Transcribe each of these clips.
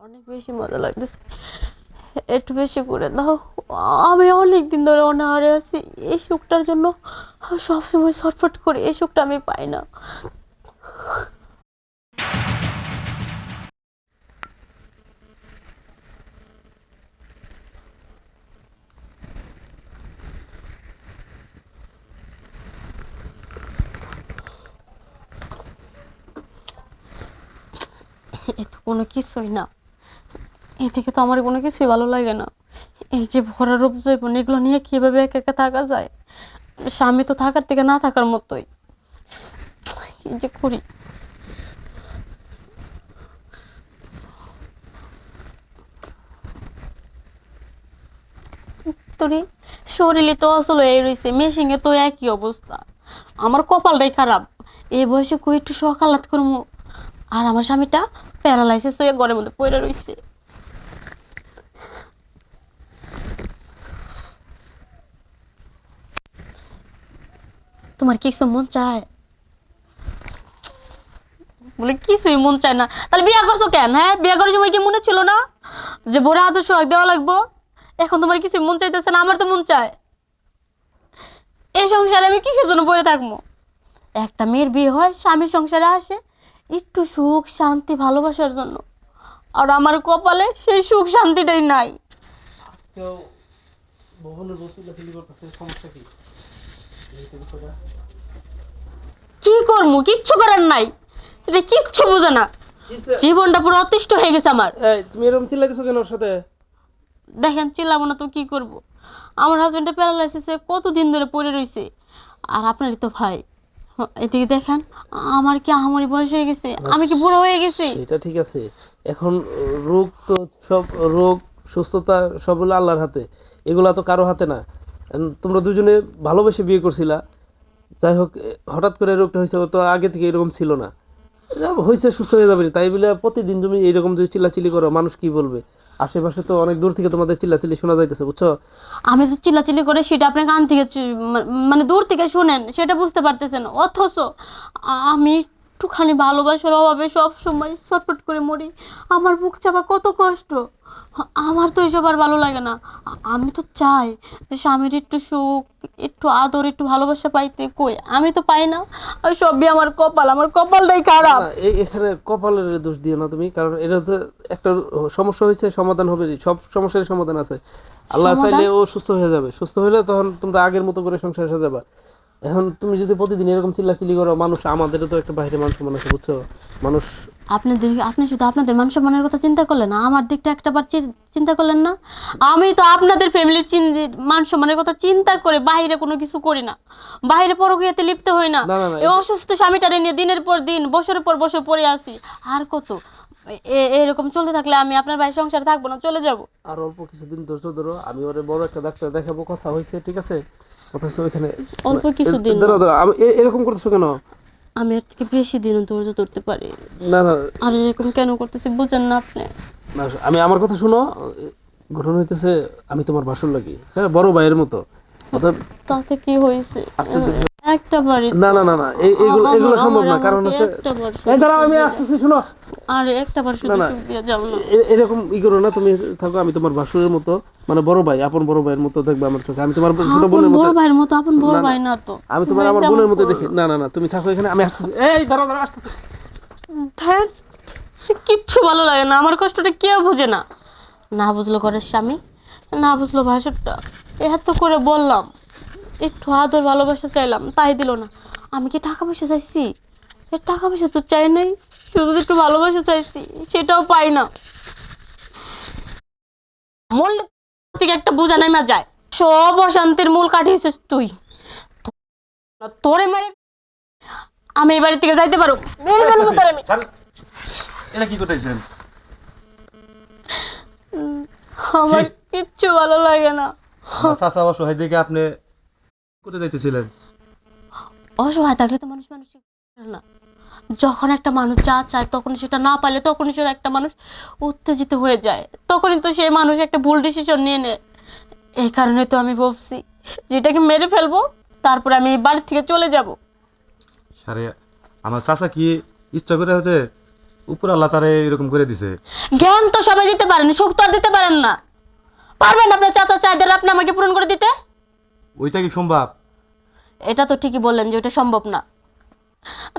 অনেক বেশি মজা লাগতেছে। একটু বেশি করে দাও। আমি অনেক দিন ধরে অনাহারে আছি। এই সুখটার জন্য আমি সবসময় ছটফট করি, এই সুখটা আমি পাই না। এ তো কোনো কিছুই না, এ থেকে তো আমার কোনো কিছুই ভালো লাগে না। এই যে ভরা রূপ জৈবন, এগুলো নিয়ে কিভাবে একা একা থাকা যায়? স্বামী তো থাকার থেকে না থাকার মতোই। কি যে করি। তোরই শরীরে তো আসলে এই রয়েছে, মেশিনে তো একই অবস্থা। আমার কপালটাই খারাপ। এই বয়সে কই একটু সকালাত করবো, আর আমার স্বামীটা প্যারালাইসিস হয়ে ঘরের মধ্যে পড়ে রয়েছে। তোমার কিছু মন চায়? বলে কিছুই মন চায় না? তাহলে বিয়ে করছো কেন? হ্যাঁ, বিয়ে করার সময় কি মনে ছিল না যে বড় আদর্শ দেওয়া লাগবো? এখন তোমার কিছু মন চাইতেছে না? আমার তো মন চায়। এই সংসারে আমি কিসের জন্য পড়ে থাকবো? একটা মেয়ের বিয়ে হয়, স্বামী সংসারে আসে একটু সুখ শান্তি ভালোবাসার জন্য, আর আমার কপালে সেই সুখ শান্তিটাই নাই। কেউ ভবনের বউ চিল্লাচিল্লি করতেছে, সমস্যা কি? কি করবো? কিচ্ছু করার নাই। এটা কিচ্ছু বোঝে না। জীবনটা পুরো অতিষ্ঠ হয়ে গেছে আমার। এই তুমি এরকম চিল্লাইতেছো কেন ওর সাথে? দেখেন, চিল্লাবো না তো কি করব? আমার হাজবেন্ডের প্যারালাইসিসে কতদিন ধরে পড়ে রয়েছে, আর আপনারই তো ভাই। এদিকে দেখেন, আমার কি আহামরি বয়স হয়ে গেছে? আমি কি বুড়ো হয়ে গেছি? এটা ঠিক আছে। এখন রোগ তো সব রোগ সুস্থতা সব হলো আল্লাহর হাতে, এগুলা তো কারো হাতে না। তোমরা দুজনে ভালোবেসে বিয়ে করছিলা, যাই হোক হঠাৎ করে রোগটা হয়েছে, ও তো আগে থেকে এরকম ছিল না। এটা হয়েছে, সুস্থ হয়ে যাবে, তাই বলে প্রতিদিন তুমি এইরকম যদি চিল্লাচিল্লি করো মানুষ কি বলবে? আশেপাশে তো অনেক দূর থেকে তোমাদের চিল্লাচিল্লি শোনা যাইতেছে, বুঝছো? আমি যে চিল্লাচিল্লি করে সেটা আপনি কান থেকে মানে দূর থেকে শুনেন, সেটা বুঝতে পারতেছেন, অথচ আমি একটুখানি ভালোবাসার অভাবে সব সময় ছটফট করে মরি। আমার বুক চাপা কত কষ্ট। আমার তো এসব আর ভালো লাগে না। আমি তো চাই যে স্বামীর একটু সুখ, একটু আদর, একটু ভালোবাসা পাইতে, কই আমি তো পাই না। আর সবই আমার কপাল, আমার কপালটাই খারাপ। না, এখানে কপালের দোষ দিও না তুমি, কারণ এটা তো একটা সমস্যা হয়েছে, সমাধান হবে, সব সমস্যার সমাধান আছে। আল্লাহ সমাধান? চাইলে ও সুস্থ হয়ে যাবে, সুস্থ হলে তখন তোমরা আগের মতো করে সংসার সাজাবা। এখন তুমি যদি প্রতিদিন এরকম চিল্লাচিল্লি করো, মানুষ, আমাদেরও তো একটা বাইরে মানুষ মানুষ, বুঝছো? মানুষ। আপনি শুধু আপনাদের মান সম্মানের কথা চিন্তা করলেন না, আমার দিকটা একটাবার চিন্তা করলেন না? আমি তো আপনাদের ফ্যামিলির মান সম্মানের কথা চিন্তা করে বাইরে কোনো কিছু করি না, বাইরে পরকীয়াতে লিপ্ত হই না। না না না, এই অসুস্থ স্বামীটারে নিয়ে দিনের পর দিন, বছরের পর বছর পড়ে আছি। আর কত এরকম চলতে থাকলে আমি আপনার ভাই সংসারে থাকবো না, চলে যাব। আর অল্প কিছুদিন ধৈর্য ধরো, আমি ওরে বড় একটা ডাক্তার দেখাবো, কথা হয়েছে, ঠিক আছে? কথা হচ্ছে ওইখানে। অল্প কিছুদিন না, দাঁড়াও দাঁড়াও, আমি এরকম করতেছো কেন? আমি এর থেকে বেশি দিন ধৈর্য ধরতে পারি। না না আর এরকম কেন করতেছি বুঝেন না আপনি? না, আমি আমার কথা শুনো। ঘটনা হইতেছে, আমি তোমার বাসর লাগি, হ্যাঁ, বড় ভাইয়ের মতো। অতএব তাতে কি হয়েছে? আশ্চর্য। একটা বাড়ি না না না না, এগুলো এগুলো সম্ভব না, কারণ হচ্ছে, একটা বার এই দাঁড়াও, আমি আসতেছি, শুনো। আর একটা বার না শুধু না, সুখ দিয়ে যাও না। এরকম করো না, তুমি থাকো, আমি তোমার বাসুরের মতো, মানে বড় ভাই, আপন বড় ভাইয়ের মতো দেখবে আমার চোখে, আমি তোমার ছোট আপন বোনের মতো। বড় ভাইয়ের মতো? আপন বড় না না, ভাই না তো। আমি তোমার আমার বোনের মতো দেখি। না না না, তুমি থাকো এখানে, আমি আসতেছি, এই দাঁড়াও দাঁড়াও, আসতেছি। ধ্যাৎ, কিচ্ছু ভালো লাগে না, আমার কষ্টটা কেউ বুঝে না। না বুঝলো ঘরের স্বামী, না বুঝলো ভাসুরটা। এত করে বললাম, একটু আদর ভালোবাসা চাইলাম, তাই দিল না। আমি কি টাকা পয়সা চাইছি? এ টাকা পয়সা তো চাই নাই, শুধু একটু ভালোবাসা চাইছি, সেটাও পাই না। মূল থেকে একটা বোঝা নেমে যায়। সব অশান্তির মূল কাটিয়েছিস তুই। তোরে মেরে আমি এই বাড়ি থেকে যাইতে পারো, মেরে ফেলবো তোরে আমি। এটা কি করতেছেন? আমার কিচ্ছু ভালো লাগে না। চাচা অসহায় দেখে আপনি কোথায় যাইতেছিলেন? অসহায় থাকলে তো মানুষ মানুষ না। যখন একটা মানুষ যা চায় তখন সেটা না পারলে তখনই সে একটা মানুষ উত্তেজিত হয়ে যায়, তখনই তো সেই মানুষ একটা ভুল ডিসিশন নিয়ে নেয়। এই কারণে তো আমি ভাবছি যেটাকে মেরে ফেলবো, তারপরে আমি এই বাড়ি থেকে চলে যাব। সারে, আমার চাচা কি ইচ্ছা করে হতে উপর আল্লাহ তারে এরকম করে দিছে। জ্ঞান তো সবাই দিতে পারেন, সুখ তো আর দিতে পারেন না। পারবেন আপনার চাচার চাহিদা আপনি আমাকে পূরণ করে দিতে? ওইটা কি সম্ভব? এটা তো ঠিকই বললেন যে ওটা সম্ভব না।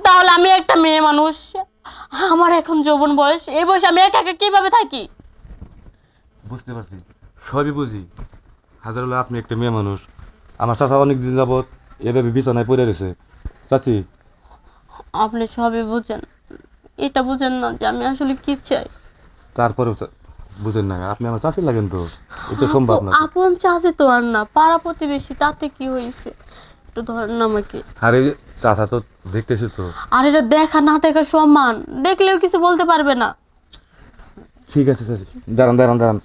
তাহলে আমি একটা মেয়ে মানুষ, আমার এখন যৌবন বয়স, এই বয়সে আমি একা একা কিভাবে থাকি? বুঝতে পারছি, সবই বুঝি। হাজার হলো আপনি একটা মেয়ে মানুষ, আমার চাচা অনেক দিন যাবৎ এভাবে বিছানায় পড়ে রয়েছে। চাচি, আপনি সবই বুঝেন, এটা বুঝেন না যে আমি আসলে কি চাই। তারপরেও বুঝেন না, আপনি আমার চাচি লাগেন তো, এটা সম্ভব না। আপন চাচি তো আর না, পাড়া প্রতিবেশী, তাতে কি হয়েছে? একটু ধরেন না আমাকে। আরে চাচা তো দেখতেছি তো। আর এটা দেখা না দেখা সমান, দেখলেও কিছু বলতে পারবে না। ঠিক আছে চাচি, দাঁড়ান দাঁড়ান দাঁড়ান।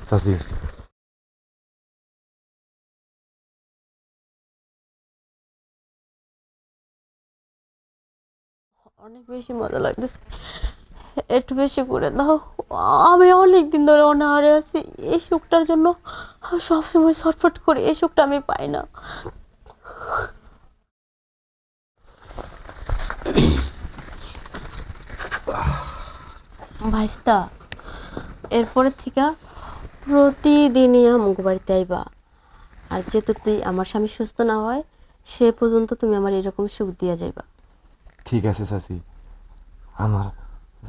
চাচি, অনেক বেশি মজা লাগতেছে, একটু বেশি করে দাও। আমি অনেক দিন ধরে অনাহারে আছি, এই সুখটার জন্য সবসময় ছটফট করি, এই সুখটা আমি পাই না। ভাইস্তা, এরপরে থেকে প্রতিদিনই আমাকে বাড়িতে আইবা। আর যেহেতু তুই আমার স্বামী সুস্থ না হয় সে পর্যন্ত তুমি আমার এরকম সুখ দিয়া যাইবা। ঠিক আছে চাচি, আমার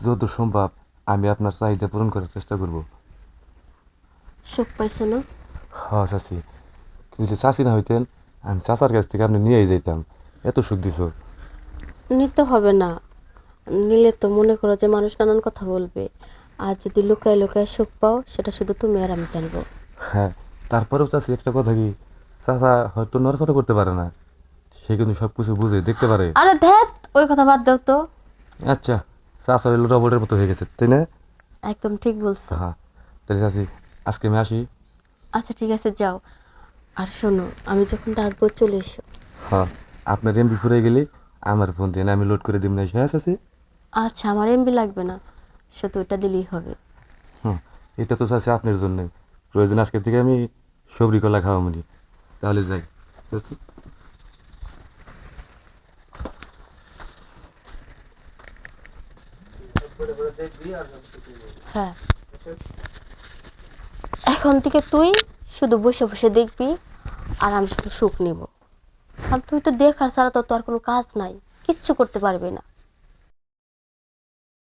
যত সম্ভব আমি আপনার চাহিদা পূরণ করার চেষ্টা করব। সুখ পাইছো না? হ্যাঁ চাচি, যদি চাচি না হইতেন আমি চাচার কাছ থেকে আপনি নিয়েই যেতাম। এত সুখ দিছ। নিতে হবে না, নিলে তো মনে করো যে মানুষ নানান কথা বলবে। আর যদি লুকায় লুকায় সুখ পাও, সেটা শুধু তুমি আর আমি জানবো। হ্যাঁ, তারপরেও চাচি একটা কথা কি, চাচা হয়তো নড়াচড়া করতে পারে না, সে কিন্তু সব কিছু বুঝে দেখতে পারে। আরে ধ্যাত, ওই কথা বাদ দাও তো। আচ্ছা, চাচা হইলো রবটের মতো হয়ে গেছে, তাই না? একদম ঠিক বলছো। হ্যাঁ, তাহলে চাচি আজকে আমি আসি। আচ্ছা ঠিক আছে, যাও। আর শোনো, আমি যখন ডাকবো চলে এসো। হ্যাঁ, আপনার এমবি ফুরে গেলে আমার ফোন দিয়ে আমি লোড করে দিব না। হ্যাঁ চাচি। আচ্ছা, আমার এমবি লাগবে না, শুধু ওটা দিলেই হবে। হুম, এটা তো চাচি আপনার জন্য, প্রয়োজন আজকে থেকে আমি সবরি কলা খাওয়া মনি। তাহলে যাই চাচি। হ্যাঁ, এখন থেকে তুই শুধু বসে বসে দেখবি, আর আমি শুধু সুখ নিব। আর তুই তো দেখার ছাড়া তো আর কোনো কাজ নাই, কিচ্ছু করতে পারবি না।